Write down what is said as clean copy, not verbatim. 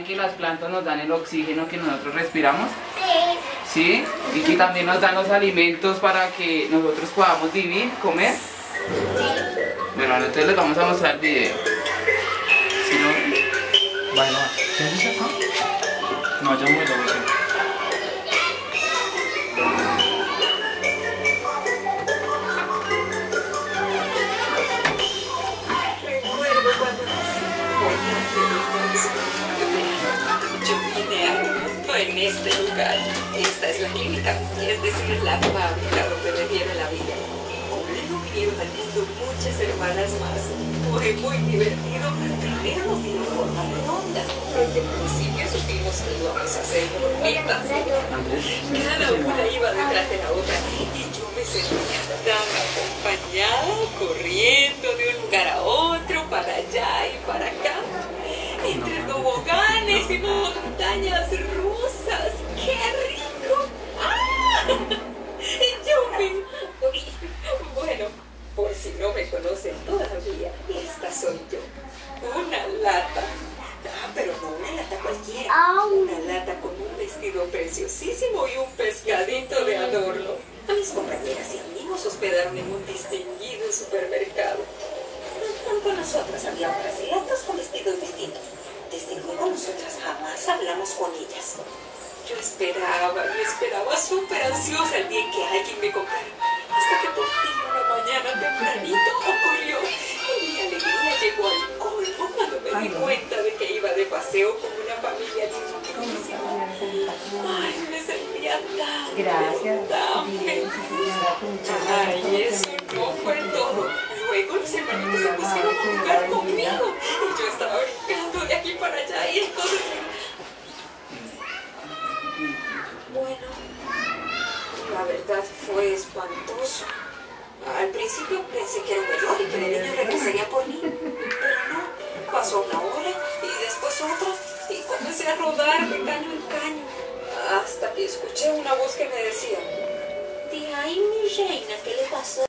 que las plantas nos dan el oxígeno que nosotros respiramos? Sí. ¿Sí? Y que también nos dan los alimentos para que nosotros podamos vivir, comer. Bueno, entonces les vamos a mostrar el video. Si no... Bueno, ¿qué dice acá? No, ya muy loco, sí. Yo vine al mundo en este lugar. Esta es la clínica, es decir, la fábrica donde me dieron la vida. Luego vinieron al mundo muchas hermanas más. Fue muy divertido. Primero nos dieron forma redonda. Desde el principio supimos que íbamos a ser gorditas. Cada una iba detrás de la otra y yo me sentía tan acompañada, corriendo de un lugar a otro, para allá y para acá. Entre toboganes y montañas rusas. ¡Qué rico! ¡Ah! Yupi. Bueno, por si no me conocen todavía, esta soy yo. Una lata. Ah, pero no una lata cualquiera. Una lata con un vestido preciosísimo y un pescadito de adorno. A mis compañeras y amigos hospedaron en un distinguido supermercado. Junto a nosotras había otras latas con vestidos distintos. Desde luego nosotras jamás hablamos con ellas. Yo esperaba súper ansiosa el día en que alguien me comprara. Hasta que por fin una mañana tempranito ocurrió. Y mi alegría llegó al colmo cuando me di cuenta de que iba de paseo con una familia lindísima. Ay, me sentía tan feliz. Ay, eso no fue todo. Luego los hermanitos se pusieron a jugar conmigo. Y yo estaba brincando de aquí para allá y entonces... Bueno, la verdad fue espantoso. Al principio pensé que era un error y que el niño regresaría por mí. Pero no, pasó una hora y después otra y comencé a rodar de caño en caño. Hasta que escuché una voz que me decía: "Di ahí, mi reina, ¿qué le pasó?"